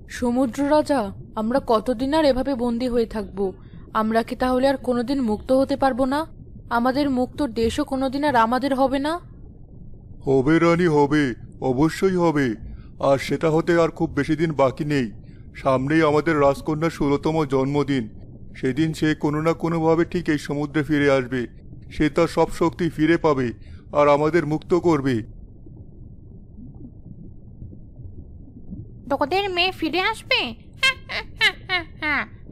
সমুদ্র রাজা, আমরা কতদিন আর এভাবে বন্দী হয়ে থাকব? আমরা কি তাহলে আর কোনোদিন মুক্ত হতে পারবো না? আমাদের মুক্ত দেশও কোনোদিন আর আমাদের হবে না? হবে রানী, হবে। অবশ্যই হবে। আর সেটা হতে আর খুব বেশি দিন বাকি নেই। সামনেই আমাদের রাজকন্যার 16তম জন্মদিন। সেদিন সে কোনো না কোনোভাবে ঠিক এই সমুদ্রে ফিরে আসবে। সে তার সব শক্তি ফিরে পাবে আর আমাদের মুক্ত করবে। তোদের মেয়ে ফিরে আসবে?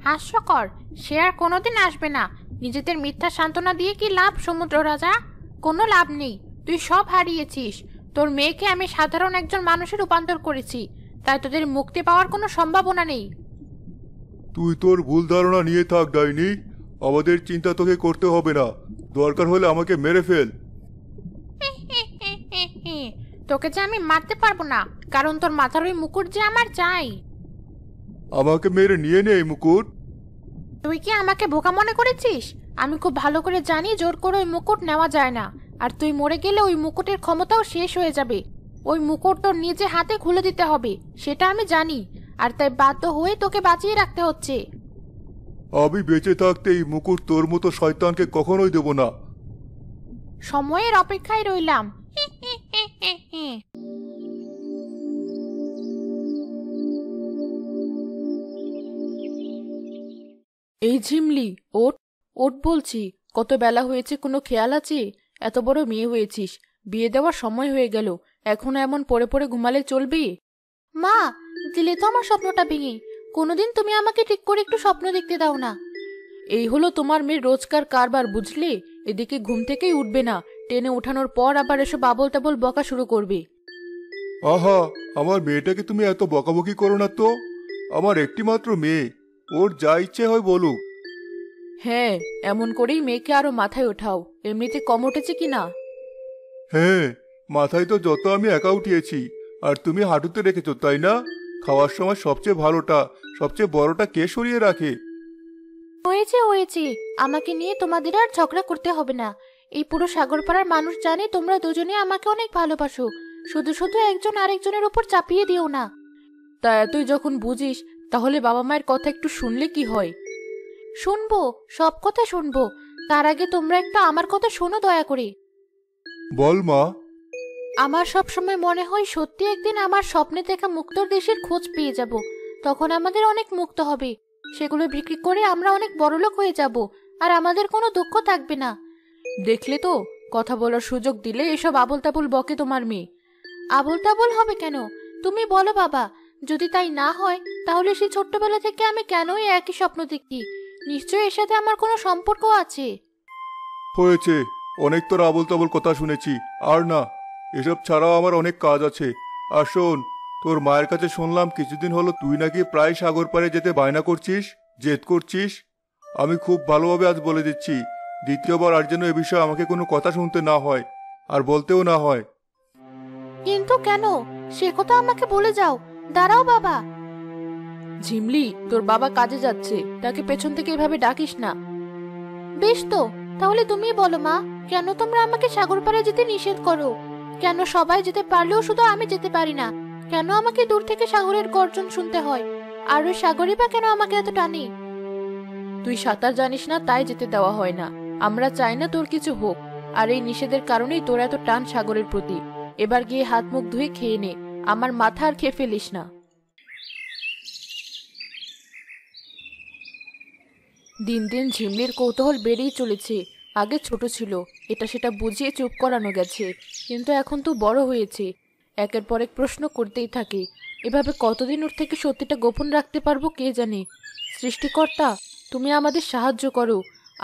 হাস্যকর। সে আর কোনোদিন আসবে না। নিজেদের মিথ্যা সান্ত্বনা দিয়ে কি লাভ সমুদ্র রাজা? কোনো লাভ নেই। তুই সব হারিয়েছিস। তোর মেয়েকে আমি সাধারণ একজন মানুষে রূপান্তর করেছি, তাই তোদের মুক্তি পাওয়ার কোনো সম্ভাবনা নেই। তুই তোর ভুল ধারণা নিয়ে থাক ডাইনি। আমাদের চিন্তা তোকে করতে হবে না। দরকার হলে আমাকে মেরে ফেল। তোকে যে আমি মারতে পারবো না, কারণ তোর মাথার ওই মুকুট যে আমার চাই। আমাকে মেরে নিয়ে নে এই মুকুট। তুই কি আমাকে বোকা মনে করেছিস? আমি খুব ভালো করে জানি জোর করে ওই মুকুট নেওয়া যায় না। আর তুই মরে গেলে ওই মুকুটের ক্ষমতাও শেষ হয়ে যাবে। ওই মুকুট তোর নিজে হাতে খুলে দিতে হবে, সেটা আমি জানি। আর তাই বাধ্য হয়ে তোকে বাঁচিয়ে রাখতে হচ্ছে। আমি বেঁচে থাকতে এই মুকুট তোর মতো শয়তানকে কখনোই দেব না। সময়ের অপেক্ষায় রইলাম। এই ঝিমলি, ওঠ ওঠ বলছি। কত বেলা হয়েছে, কোনো খেয়াল আছে? এত বড় মেয়ে হয়েছিস, বিয়ে দেওয়ার সময় হয়ে গেল, এখনো এমন পড়ে পড়ে ঘুমালে চলবে? মা, দিলে তো আমার স্বপ্নটা ভেঙে। কোনোদিন তুমি আমাকে ঠিক করে একটু স্বপ্ন দেখতে দাও না। এই হলো তোমার মেয়ের রোজকার কারবার, বুঝলে? এদিকে ঘুম থেকেই উঠবে না, টেনে ওঠানোর পর আবার এসব আবোল তাবোল বকা শুরু করবে। আহা, আমার মেয়েটাকে তুমি এত বকাবকি করো না তো। আমার একটি মাত্র মেয়ে, ওর যা ইচ্ছে হয় বলুক। হ্যাঁ, এমন করেই মেয়েকে আরো মাথায় ওঠাও। এমনিতে কম উঠেছে কিনা? হ্যাঁ, মাথায় তো যত আমি একা উঠিয়েছি, আর তুমি হাঁটুতে রেখেছো, তাই না? খাওয়ার সময় সবচেয়ে ভালোটা, সবচেয়ে বড়টা কে সরিয়ে রাখে? হয়েছে হয়েছে, আমাকে নিয়ে তোমাদের আর ঝগড়া করতে হবে না। এই পুরো সাগরপাড়ার মানুষ জানে তোমরা দুজনে আমাকে অনেক ভালোবাসো। শুধু শুধু একজন আরেকজনের উপর চাপিয়ে দিও না। তা এতই যখন বুঝিস, তাহলে বাবা মায়ের কথা একটু শুনলে কি হয়? শুনবো, সব কথা শুনবো। তার আগে তোমরা একটা আমার কথা শোনো দয়া করে। বল মা। আমার সব সময় মনে হয় সত্যি একদিন আমার স্বপ্নে দেখা মুক্তোর দেশের খোঁজ পেয়ে যাব। তখন আমাদের অনেক মুক্ত হবে। সেগুলো বিক্রি করে আমরা অনেক বড়লোক হয়ে যাব, আর আমাদের কোনো দুঃখ থাকবে না। দেখলে তো, কথা বলার সুযোগ দিলে এসব আবোল তাবোল বকে তোমার মেয়ে। আবোল তাবোল হবে কেন? তুমি বলো বাবা। যদি তাই না হয়, তাহলে সেই ছোট্টবেলা থেকে আমি কেনই একই স্বপ্ন দেখি? নিশ্চয়ই এর সাথে আমার কোনো সম্পর্ক আছে। হয়েছে, অনেক তোর আবোল তাবোল কথা শুনেছি। আর না, এসব ছাড়াও আমার অনেক কাজ আছে। আর শোন, তোর মায়ের কাছে শুনলাম কিছুদিন হলো তুই নাকি প্রায় সাগর পাড়ে যেতে বায়না করছিস, জেদ করছিস। আমি খুব ভালোভাবে আজ বলে দিচ্ছি, দ্বিতীয়বার আর যেন এ বিষয়ে আমাকে কোনো কথা শুনতে না হয়, আর বলতেও না হয়। কিন্তু কেন? সে কথা আমাকে বলে যাও। দাঁড়াও বাবা। ঝিমলি, তোর বাবা কাজে যাচ্ছে, তাকে পেছন থেকে এভাবে ডাকিস না। বেশ তো, তাহলে তুমি বলো মা, কেন তোমরা আমাকে সাগর পাড়ে যেতে নিষেধ করো? কেন সবাই যেতে পারলেও শুধু আমি যেতে পারি না? কেন আমাকে দূর থেকে সাগরের গর্জন শুনতে হয়? আর ওই সাগরই বা কেন আমাকে এত টানে? তুই সাঁতার জানিস না, তাই যেতে দেওয়া হয় না। আমরা চাই না তোর কিছু হোক, আর এই নিষেধের কারণেই তোর এত টান সাগরের প্রতি। এবার গিয়ে হাত মুখ ধুয়ে খেয়ে নে, আমার মাথা আর খেয়ে ফেলিস না। দিন দিন ঝিমলির কৌতূহল বেড়েই চলেছে। আগে ছোট ছিল, এটা সেটা বুঝিয়ে চুপ করানো গেছে, কিন্তু এখন তো বড় হয়েছে, একের পর এক প্রশ্ন করতেই থাকে। এভাবে কতদিন ওর থেকে সত্যিটা গোপন রাখতে পারবো কে জানে। সৃষ্টিকর্তা, তুমি আমাদের সাহায্য করো।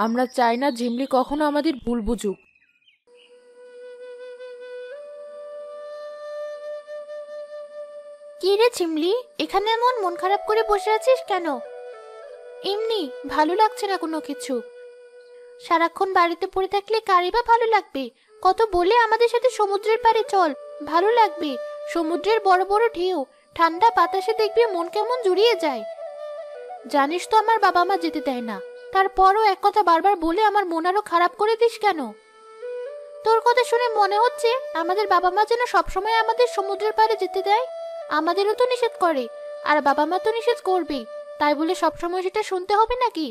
আমরা চাই না ঝিমলি কখনো আমাদের ভুল বুঝুক। কি রে ঝিমলি, এখানে এমন মন খারাপ করে বসে আছিস কেন? এমনি ভালো লাগছে না কোনো কিছু। সারাক্ষণ বাড়িতে পড়ে থাকলে কারই বা ভালো লাগবে? কত বলে আমাদের সাথে সমুদ্রের পাড়ে চল, ভালো লাগবে। সমুদ্রের বড় বড় ঢেউ, ঠান্ডা বাতাসে দেখবি মন কেমন জুড়িয়ে যায়। জানিস তো আমার বাবা মা যেতে দেয় না, তারপরও এক কথা বারবার বলে আমার মন আরো খারাপ করে দিস কেন? তোর কথা শুনে মনে হচ্ছে আমাদের বাবা মা যেন সবসময় আমাদের সমুদ্রের পাড়ে যেতে দেয়। আমাদেরও তো নিষেধ করে, আর বাবা মা তো নিষেধ করবেই, তাই বলে সবসময় সেটা শুনতে হবে নাকি?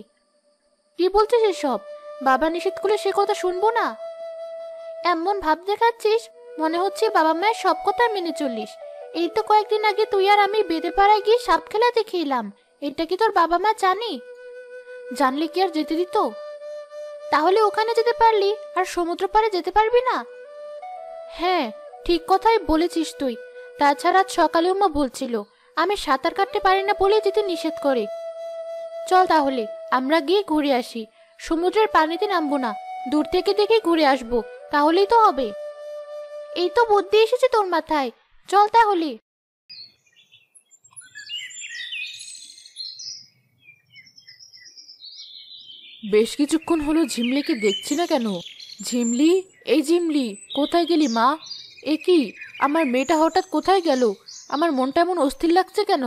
কি বলছিস এসব? বাবা নিষেধ করলে সে কথা শুনবো না? এমন ভাব দেখাচ্ছিস, মনে হচ্ছে বাবা মায়ের সব কথা মেনে চলিস। এই তো কয়েকদিন আগে তুই আর আমি বেদে পাড়ায় গিয়ে সাপ খেলা দেখে এলাম। এটা কি তোর বাবা মা জানে? জানলে কি আর যেতে দিত? তাহলে ওখানে যেতে পারলি আর সমুদ্র পাড়ে যেতে পারবি না? হ্যাঁ, ঠিক কথাই বলেছিস তুই। তাছাড়া আজ সকালেও মা বলছিল আমি সাঁতার কাটতে পারি না বলে যেতে নিষেধ করে। চল তাহলে আমরা গিয়ে ঘুরে আসি। সমুদ্রের পানিতে নামবো না, দূর থেকে দেখে ঘুরে আসবো, তাহলেই তো হবে। এই তো বুদ্ধি এসেছে তোর মাথায়, চল তাহলে। বেশ কিছুক্ষণ হলো ঝিমলিকে দেখছি না কেন। ঝিমলি, এই ঝিমলি, কোথায় গেলি মা? এ কি, আমার মেয়েটা হঠাৎ কোথায় গেল? আমার মনটা এমন অস্থির লাগছে কেন?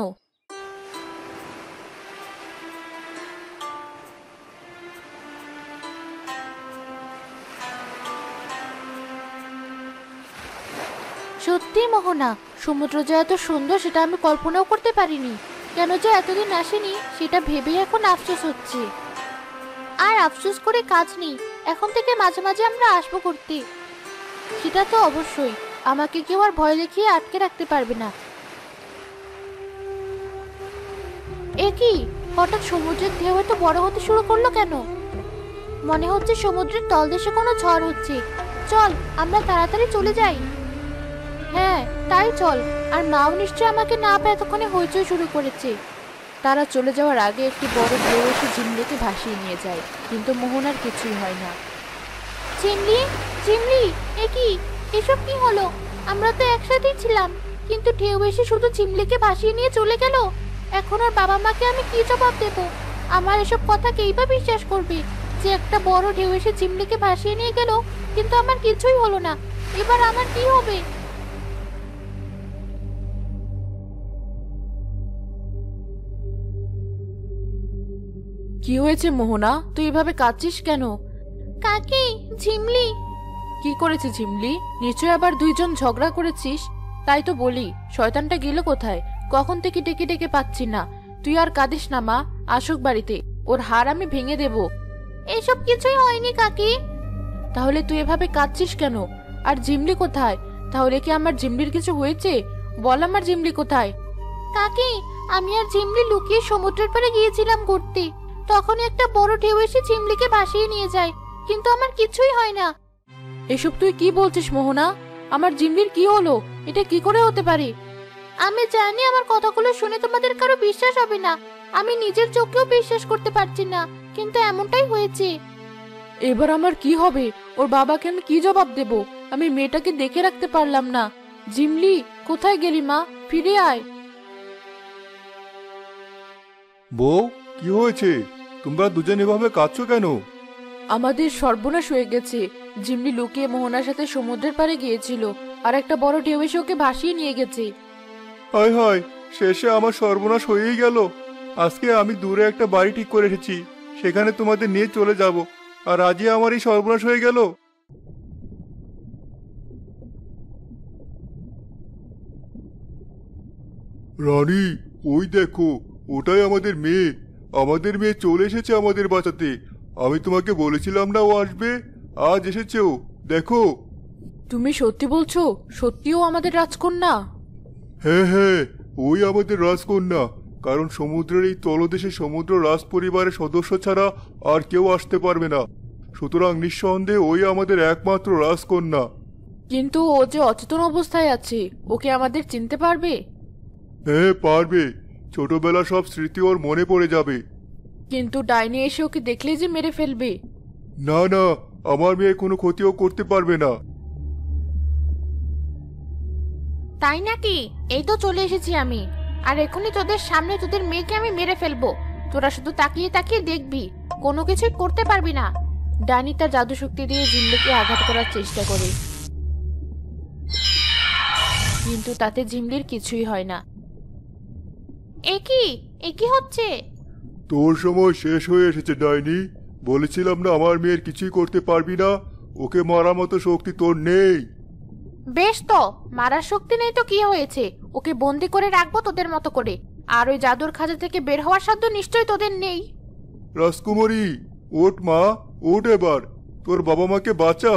সত্যি মোহনা, সমুদ্র যে এত সুন্দর সেটা আমি কল্পনাও করতে পারিনি। কেন যে এতদিন আসেনি সেটা ভেবেই এখন আফসোস হচ্ছে। আর আফসোস করে কাজ নেই, এখন থেকে মাঝে মাঝে আমরা আসবো করতে। সেটা তো অবশ্যই, আমাকে কেউ আর ভয় দেখিয়ে আটকে রাখতে পারবে না। এ কি, হঠাৎ সমুদ্রের ঢেউ এত বড় হতে শুরু করলো কেন? মনে হচ্ছে সমুদ্রের তলদেশে কোনো ঝড় হচ্ছে। চল আমরা তাড়াতাড়ি চলে যাই। হ্যাঁ তাই চল। আর মাও নিশ্চয় আমাকে না পেয়ে এতক্ষণে হইচই শুরু করেছে। তারা চলে যাওয়ার আগে একটি বড় ঢেউ এসে ঝিমলিকে ভাসিয়ে নিয়ে যায়, কিন্তু মোহনার কিছুই হয় না। চিমলি, চিমলি, এ কি, এসব কি হলো? আমরা তো একসাথেই ছিলাম, কিন্তু ঢেউ এসে শুধু চিমলিকে ভাসিয়ে নিয়ে চলে গেল। এখন ওর বাবা মাকে আমি কি জবাব দেব? আমার এসব কথা কেই বা বিশ্বাস করবে যে একটা বড় ঢেউ এসে চিমলিকে ভাসিয়ে নিয়ে গেল, কিন্তু আমার কিছুই হলো না। এবার আমার কি হবে? কি হয়েছে মোহনা, তুই এভাবে কাঁদছিস কেন? কাকি, ঝিমলি। কি করেছে ঝিমলি? নিশ্চয় আবার দুইজন ঝগড়া করেছিস। তাই তো বলি, শয়তানটা গেল কোথায়? কখন থেকে ডেকে ডেকে পাচ্ছি না। তুই আর কাঁদিস না মা, আসুক বাড়িতে, ওর হাড় আমি ভেঙে দেব। এসব কিছুই হয়নি কাকি। তাহলে তুই এভাবে কাঁদছিস কেন? আর ঝিমলি কোথায়? তাহলে কি আমার ঝিমলির কিছু হয়েছে? বল আমার ঝিমলি কোথায়? কাকি, আমি আর ঝিমলি লুকিয়ে সমুদ্রের পাড়ে গিয়েছিলাম ঘুরতে। তখন একটা বড় ঢেউ এসে ঝিমলিকে ভাসিয়ে নিয়ে যায়, কিন্তু আমার কিছুই হয় না। এসব তুই কি বলছিস মোহনা? আমার ঝিমলির কি হলো? এটা কি করে হতে পারে? আমি জানি আমার কথাগুলো শুনে তোমাদের কারো বিশ্বাস হবে না, আমি নিজের চোখেও বিশ্বাস করতে পারছি না, কিন্তু এমনটাই হয়েছে। এবার আমার কি হবে? ওর বাবাকে আমি কি জবাব দেব? আমি মেয়েটাকে দেখে রাখতে পারলাম না। ঝিমলি, কোথায় গেলি মা? ফিরে আয়। বউ, কি হয়েছে? তোমরা দুজন এভাবে কাঁদছো কেন? আমাদের সর্বনাশ হয়ে গেছে। ঝিমলি লুকিয়ে মোহনার সাথে সমুদ্রের পাড়ে গিয়েছিল, আর একটা বড় ঢেউ এসে ওকে ভাসিয়ে নিয়ে গেছে। হায় হায়, শেষে আমার সর্বনাশ হয়েই গেল। আজকে আমি দূরে একটা বাড়ি ঠিক করে এসেছি, সেখানে তোমাদের নিয়ে চলে যাব, আর আজই আমার এই সর্বনাশ হয়ে গেল। রানী, ওই দেখো, ওটাই আমাদের মেয়ে। আমাদের মেয়ে চলে এসেছে আমাদের বাঁচাতে। আমি তোমাকে বলেছিলাম না ও আসবে, আজ এসেছে ও, দেখো। তুমি সত্যি বলছো? সত্যিও আমাদের রাজকন্যা? হ্যাঁ হ্যাঁ, ওই আমাদের রাজকন্যা। কারণ সমুদ্রের এই তলদেশে সমুদ্র রাজ পরিবারের সদস্য ছাড়া আর কেউ আসতে পারবে না, সুতরাং নিঃসন্দেহে ওই আমাদের একমাত্র রাজকন্যা। কিন্তু ও যে অচেতন অবস্থায় আছে, ওকে আমাদের চিনতে পারবে? হ্যাঁ পারবে, ছোটবেলা সব স্মৃতি ওর মনে পড়ে যাবে। কিন্তু ডাইনি এসে ওকে দেখলে যে মেরে ফেলবে। না না, আমার মেয়ে কোনো ক্ষতিও করতে পারবে না। তাই নাকি? এই তো চলে এসেছি আমি, আর এখনই তোদের সামনে তোদের মেয়েকে আমি মেরে ফেলবো। তোরা শুধু তাকিয়ে তাকিয়ে দেখবি, কোনো কিছুই করতে পারবি না। ডাইনি তার জাদু শক্তি দিয়ে ঝিমলিকে আঘাত করার চেষ্টা করে, কিন্তু তাতে ঝিমলির কিছুই হয় না। এ কি হচ্ছে? তোর সময় শেষ হয়ে এসেছে ডাইনি। বলেছিলাম না আমার মেয়ের কিছুই করতে পারবি না? ওকে মারার মতো শক্তি তোর নেই। বেশ তো, মারার শক্তি নেই তো কি হয়েছে? ওকে বন্দি করে রাখবো তোদের মতো করে, আর ওই জাদুর খাঁচা থেকে বের হওয়ার সাধ্য নিশ্চয়ই তোদের নেই। রাজকুমারী, ওঠ মা, ওঠ এবার। তোর বাবা মাকে বাঁচা।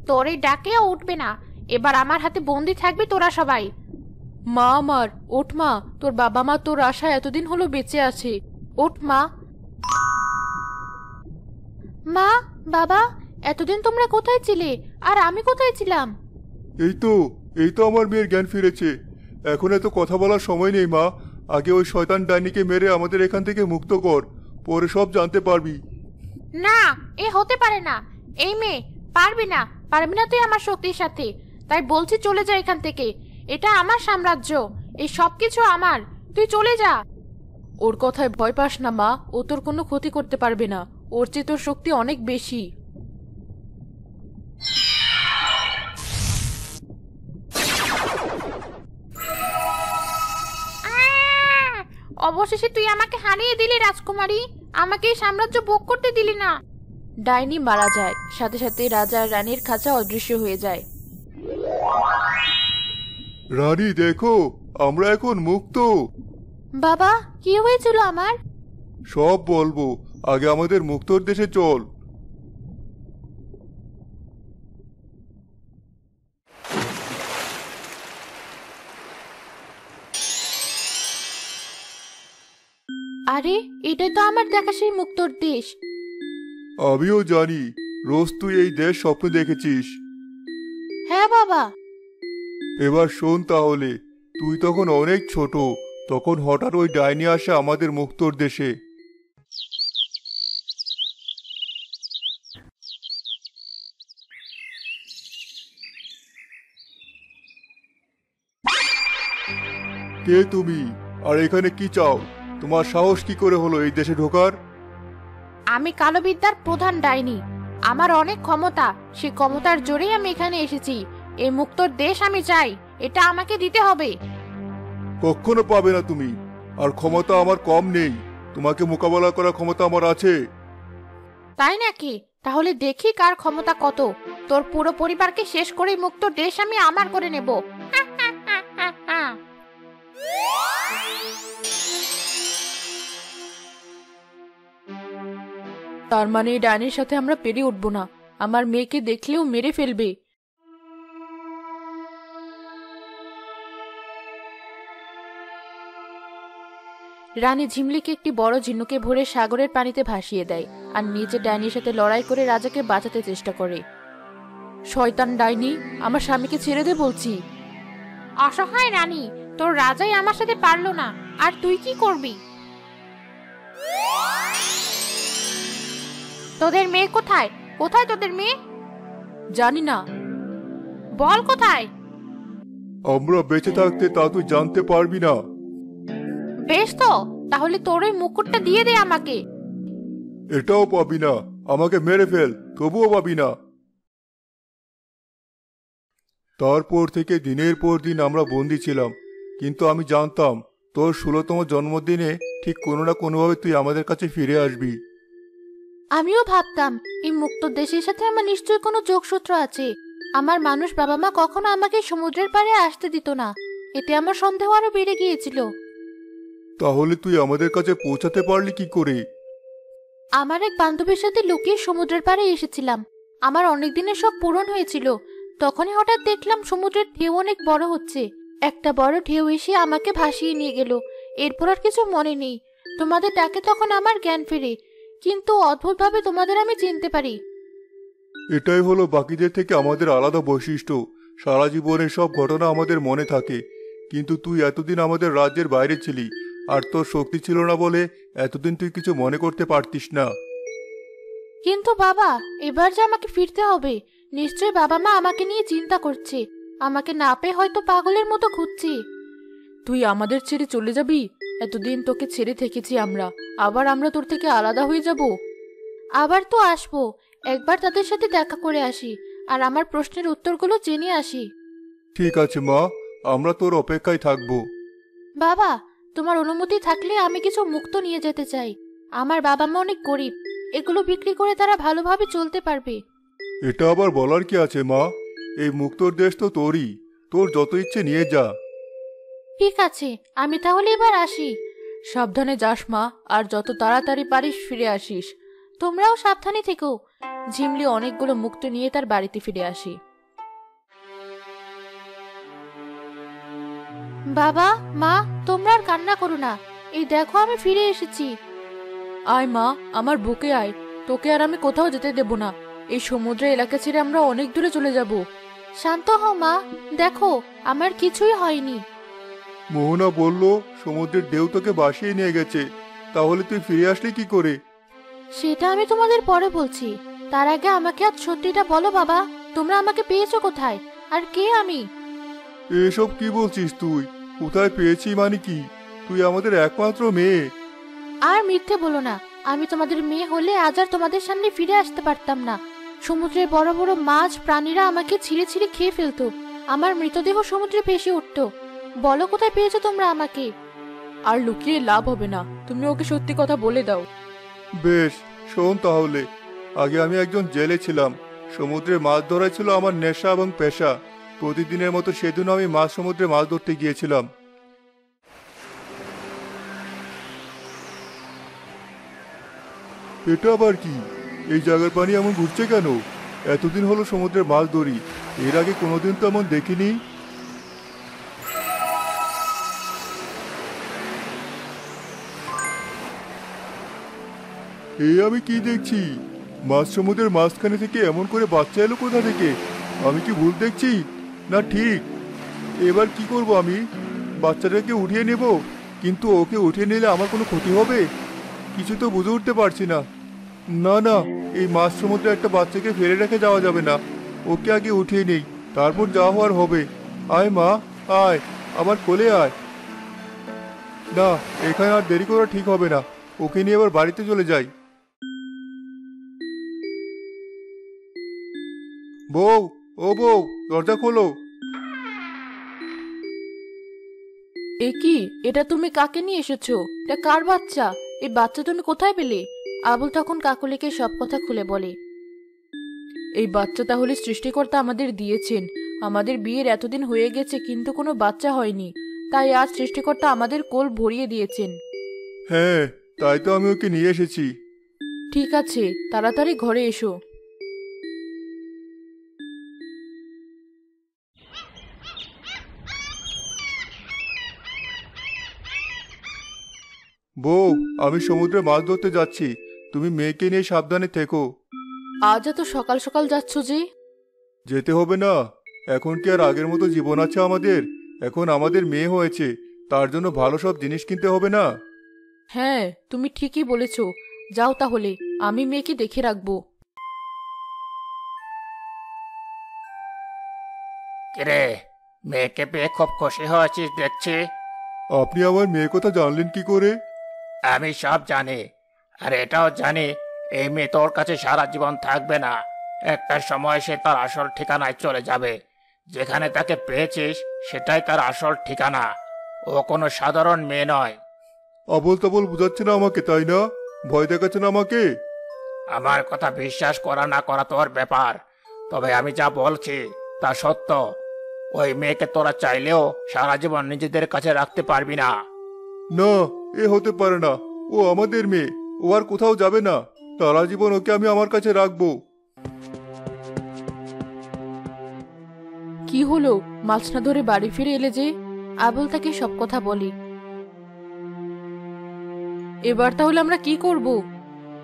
তোর এই ডাকেও উঠবে না, এবার আমার হাতে বন্দি থাকবি তোরা সবাই। মা আমার, ওঠ মা, তোর বাবা মা তোর আশায় এতদিন হলো বেঁচে আছে। ওঠ মা। মা, বাবা, এতদিন তোমরা কোথায় ছিলে আর আমি কোথায় ছিলাম? এই তো আমার মেয়ের জ্ঞান ফিরেছে। এখন এত কথা বলার সময় নেই মা। আগে ওই শয়তান ডাইনিকে মেরে আমাদের এখান থেকে মুক্ত কর, পরে সব জানতে পারবি। না, এ হতে পারে না। এই মেয়ে, পারবি না, পারবি না তুই আমার শক্তির সাথে। তাই বলছি চলে যা এখান থেকে। এটা আমার সাম্রাজ্য, এই সব কিছু আমার। তুই চলে যা। ওর কথায় ভয় পাস না মা, ও তোর কোনো ক্ষতি করতে পারবে না। ওর চেয়ে তোর শক্তি অনেক বেশি। অবশেষে তুই আমাকে হারিয়ে দিলি রাজকুমারী, আমাকে এই সাম্রাজ্য ভোগ করতে দিলি না। ডাইনি মারা যায়, সাথে সাথে রাজা আর রানীর খাঁচা অদৃশ্য হয়ে যায়। রানী দেখো, আমরা এখন মুক্ত। বাবা, কি হয়েছিল আমার? সব বলবো, আগে আমাদের মুক্তর দেশে চল। আরে, এটাই তো আমার দেখা সেই মুক্তর দেশ। আমিও জানি, রোজ তুই এই দেশ স্বপ্ন দেখেছিস। হ্যাঁ বাবা। এবার শোন তাহলে, তুই তখন অনেক ছোট, তখন হঠাৎ ওই ডাইনি আসে আমাদের মুক্তর দেশে। কে তুমি, আর এখানে কি চাও? তোমার সাহস কি করে হলো এই দেশে ঢোকার? আমি কালো বিদ্যার প্রধান ডাইনি। আমার অনেক ক্ষমতা, সেই ক্ষমতার জোরেই আমি এখানে এসেছি। এই মুক্তর দেশ আমি চাই, এটা আমাকে দিতে হবে। কখনো পাবে না তুমি, আর ক্ষমতা আমার কম নেই। তোমাকে মোকাবেলা করার ক্ষমতা আমার আছে। তাই নাকি? তাহলে দেখি কার ক্ষমতা কত। তোর পুরো পরিবারকে শেষ করে মুক্ত দেশ আমি আমার করে নেব। তার মানে এই ডাইনির সাথে আমরা পেরে উঠবো না। আমার মেয়েকে দেখলেও মেরে ফেলবে। রানী ঝিমলিকে একটি বড় ঝিনুকে ভরে সাগরের পানিতে ভাসিয়ে দেয় আর নিজে ডাইনির সাথে লড়াই করে রাজাকে বাঁচাতে চেষ্টা করে। শয়তান ডাইনি, আমার স্বামীকে ছেড়ে দে বলছি। অসহায় রানী, তোর রাজাই আমার সাথে পারলো না, আর তুই কি করবি? তোদের মেয়ে কোথায়? কোথায় তোদের মেয়ে? জানি না। বল কোথায়? আমরা বেঁচে থাকতে তা তুই জানতে পারবি না। বেশ তো, তাহলে তোর ওই মুকুটটা দিয়ে দে আমাকে। এটাও পাবি না। আমাকে মেরে ফেল, তবুও পাবি না। তারপর থেকে দিনের পর দিন আমরা বন্দী ছিলাম, কিন্তু আমি জানতাম তোর 16তম জন্মদিনে ঠিক কোনো না কোনোভাবে তুই আমাদের কাছে ফিরে আসবি। আমিও ভাবতাম এই মুক্ত দেশের সাথে আমার নিশ্চয়ই কোনো যোগসূত্র আছে। আমার মানুষ বাবা মা কখনো আমাকে সমুদ্রের পাড়ে আসতে দিত না। এতে আমার সন্দেহ আরো বেড়ে গিয়েছিল। তাহলে তুই আমাদের কাছে পৌঁছাতে পারলি কি করে? আমার এক বান্ধবীর সাথে লুকিয়ে সমুদ্রের পাড়ে এসেছিলাম। আমার অনেক দিনের শখ পূরণ হয়েছিল। তখনই হঠাৎ দেখলাম সমুদ্রের ঢেউ অনেক বড় হচ্ছে। একটা বড় ঢেউ এসে আমাকে ভাসিয়ে নিয়ে গেল। এরপর আর কিছু মনে নেই। তোমাদের ডাকে তখন আমার জ্ঞান ফিরে, কিন্তু অদ্ভুতভাবে তোমাদের আমি চিনতে পারি। এটাই হলো বাকিদের থেকে আমাদের আলাদা বৈশিষ্ট্য। সারা জীবনের সব ঘটনা আমাদের মনে থাকে, কিন্তু তুই এতদিন আমাদের রাজ্যের বাইরে ছিলি, আর তোর শক্তি ছিল না বলে এতদিন তুই কিছু মনে করতে পারতিস না। কিন্তু বাবা, এবার যে আমাকে ফিরতে হবে। নিশ্চয়ই বাবা মা আমাকে নিয়ে চিন্তা করছে। আমাকে না পেয়ে হয়তো পাগলের মতো খুঁজছে। তুই আমাদের ছেড়ে চলে যাবি? এতদিন তোকে ছেড়ে থেকেছি আমরা, আবার আমরা তোর থেকে আলাদা হয়ে যাব? আবার তো আসবো, একবার তাদের সাথে দেখা করে আসি, আর আমার প্রশ্নের উত্তরগুলো জেনে আসি। ঠিক আছে মা, আমরা তোর অপেক্ষায় থাকবো। বাবা, তোমার অনুমতি থাকলে আমি কিছু মুক্ত নিয়ে যেতে চাই। আমার বাবা মা অনেক গরিব, এগুলো বিক্রি করে তারা ভালোভাবে চলতে পারবে। এটা আবার বলার কি আছে মা? এই মুক্তর দেশ তো তোরই, তোর যত ইচ্ছে নিয়ে যা। ঠিক আছে, আমি তাহলে এবার আসি। সাবধানে যাস মা, আর যত তাড়াতাড়ি পারিস ফিরে আসিস। তোমরাও সাবধানে থেকো। ঝিমলি অনেকগুলো মুক্তো নিয়ে তার বাড়িতে ফিরে আসে। বাবা, মা, তোমরা আর কান্না করো না। এই দেখো আমি ফিরে এসেছি। আয় মা, আমার বুকে আয়। তোকে আর আমি কোথাও যেতে দেব না। এই সমুদ্র এলাকা ছেড়ে আমরা অনেক দূরে চলে যাব। শান্ত হও মা, দেখো আমার কিছুই হয়নি। মোহনা বলল সমুদ্রের ঢেউ তোকে ভাসিয়ে নিয়ে গেছে, তাহলে তুই ফিরে আসলি কি করে? সেটা আমি তোমাদের পরে বলছি। তার আগে আমাকে আজ সত্যিটা বলো বাবা, তোমরা আমাকে পেয়েছো কোথায়, আর কে আমি? এসব কি বলছিস তুই? কোথায় পেয়েছি মানে কি? তুই আমাদের একমাত্র মেয়ে। আর মিথ্যে বলো না। আমি তোমাদের মেয়ে হলে আজ আর তোমাদের সামনে ফিরে আসতে পারতাম না। সমুদ্রের বড় বড় মাছ প্রাণীরা আমাকে ছিঁড়ে ছিঁড়ে খেয়ে ফেলতো। আমার মৃতদেহ সমুদ্রে ভেসে উঠতো। বলো কোথায় পেয়েছো তোমরা আমাকে? আর লুকিয়ে লাভ হবে না, তুমি ওকে সত্যি কথা বলে দাও। বেশ, শোন তাহলে। আগে আমি একজন জেলে ছিলাম। সমুদ্রে মাছ ধরাই ছিল আমার নেশা এবং পেশা। প্রতিদিনের মতো সেদিনও আমি মাছ সমুদ্রে মাছ ধরতে গিয়েছিলাম। এটা আবার কি? এই জায়গার পানি এমন ঘুরছে কেন? এতদিন হলো সমুদ্রে মাছ ধরি, এর আগে কোনোদিন তো এমন দেখিনি। আমি কি দেখছি? মাছ সমুদ্রের মাঝখানে থেকে এমন করে বাচ্চা এলো কোথা থেকে? আমি কি ভুল দেখছি, না ঠিক? এবার কি করব আমি? বাচ্চাটাকে উঠিয়ে নেব, কিন্তু ওকে উঠিয়ে নিলে আমার কোনো ক্ষতি হবে? কিছু তো বুঝে উঠতে পারছি না। না না, এই মাছ সমুদ্রে একটা বাচ্চাকে ফেলে রেখে যাওয়া যাবে না। ওকে আগে উঠিয়ে নেই, তারপর যা হওয়ার হবে। আয় মা, আয়, আমার কোলে আয়। না, এখানে আর দেরি করা ঠিক হবে না। ওকে নিয়ে এবার বাড়িতে চলে যাই। বউ, ও বউ, দরজা খোলো। এ কি? এটা তুমি কাকে নিয়ে এসেছো? এটা কার বাচ্চা? এই বাচ্চা তুমি কোথায় পেলে? আবুল তখন কাকলিকে সব কথা খুলে বলে। এই বাচ্চা তাহলে সৃষ্টিকর্তা আমাদের দিয়েছেন। আমাদের বিয়ের এতদিন হয়ে গেছে কিন্তু কোনো বাচ্চা হয়নি, তাই আজ সৃষ্টিকর্তা আমাদের কোল ভরিয়ে দিয়েছেন। হ্যাঁ, তাই তো আমি ওকে নিয়ে এসেছি। ঠিক আছে, তাড়াতাড়ি ঘরে এসো। বউ, আমি সমুদ্রে মাছ ধরতে যাচ্ছি। তুমি মেয়েকে নিয়ে সাবধানে থেকো। আজ এত সকাল সকাল যাচ্ছ যে? যেতে হবে না। এখন কি আর আগের মতো জীবন আছে আমাদের? এখন আমাদের মেয়ে হয়েছে, তার জন্য ভালো সব জিনিস কিনতে হবে না? হ্যাঁ, তুমি ঠিকই বলেছ। যাও তাহলে, আমি মেয়েকে দেখে রাখবো। কিরে, মেয়েকে পেয়ে খুব খুশি হয়েছিস দেখছি। আপনি আমার মেয়ের কথা জানলেন কি করে? আমি সব জানি, আর এটাও জানি এই মেয়ে তোর কাছে সারা জীবন থাকবে না। একটা সময় সে তার আসল ঠিকানায় চলে যাবে। যেখানে তাকে পেয়েছিস সেটাই তার আসল ঠিকানা। ও কোনো সাধারণ মেয়ে নয়। আবল তাবল বুঝাচ্ছে না আমাকে, তাই না? ভয় দেখাচ্ছেন আমাকে? আমার কথা বিশ্বাস করা না করা তোর ব্যাপার, তবে আমি যা বলছি তা সত্য। ওই মেয়েকে তোরা চাইলেও সারা জীবন নিজেদের কাছে রাখতে পারবি না। না, এ হতে পারে না। ও আমাদের মেয়ে, ও আর কোথাও যাবে না। সারা জীবন ওকে আমি আমার কাছে রাখবো। কি হলো, মাছ না ধরে বাড়ি ফিরে এলে যে? আবুল তাকে সব কথা বলি। এবার তাহলে আমরা কি করব?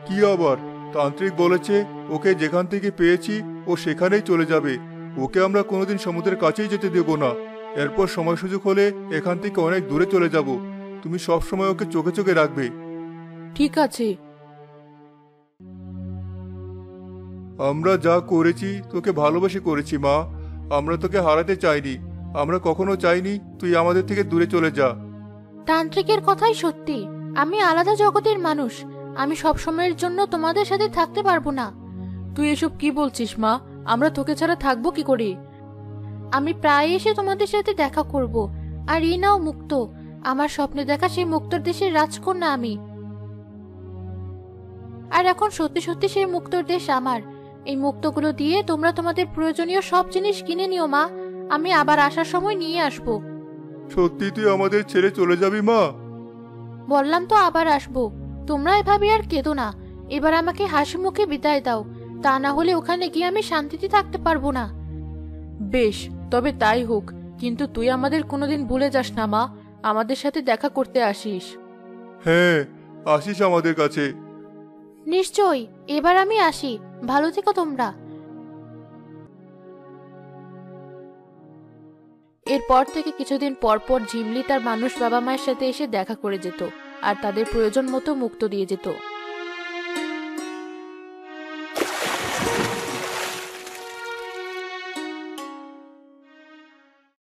কি আবার? তান্ত্রিক বলেছে ওকে যেখান থেকে পেয়েছি ও সেখানেই চলে যাবে। ওকে আমরা কোনোদিন সমুদ্রের কাছেই যেতে দেব না। এরপর সময় সুযোগ হলে এখান থেকে অনেক দূরে চলে যাব। তুমি সব সময় ওকে চোখে চোখে রাখবে। ঠিক আছে। আমরা যা করেছি তোকে ভালোবেসে করেছি মা। আমরা তোকে হারাতে চাইনি। আমরা কখনো চাইনি তুই আমাদের থেকে দূরে চলে যা। তান্ত্রিকের কথাই সত্যি। আমি আলাদা জগতের মানুষ। আমি সব সময়ের জন্য তোমাদের সাথে থাকতে পারবো না। তুই এসব কি বলছিস মা? আমরা তোকে ছাড়া থাকবো কি করে? আমি প্রায় এসে তোমাদের সাথে দেখা করব। আর এই নাও মুক্ত। আমার স্বপ্নে দেখা সেই মুক্তর দেশের রাজকন্যা আমি। আর এখন সত্যি সত্যি সেই মুক্তর দেশ আমার। এই মুক্তগুলো দিয়ে তোমরা তোমাদের প্রয়োজনীয় সব জিনিস কিনে নিও মা। আমি আবার আসার সময় নিয়ে আসবো। সত্যি তুই আমাদের ছেড়ে চলে যাবি মা? বললাম তো আবার আসবো। তোমরা এভাবে আর কেঁদো না। এবার আমাকে হাসি মুখে বিদায় দাও, তা না হলে ওখানে গিয়ে আমি শান্তিতে থাকতে পারবো না। বেশ, তবে তাই হোক, কিন্তু তুই আমাদের কোনোদিন ভুলে যাস না মা। আমাদের সাথে দেখা করতে আসিস। হ্যাঁ, আসিস আমাদের কাছে। নিশ্চয়ই, এবার আমি আসি। ভালো থেকো তোমরা। এরপর থেকে কিছুদিন পর পর ঝিমলি তার মানুষ বাবা মায়ের সাথে এসে দেখা করে যেত আর তাদের প্রয়োজন মতো মুক্ত দিয়ে যেত।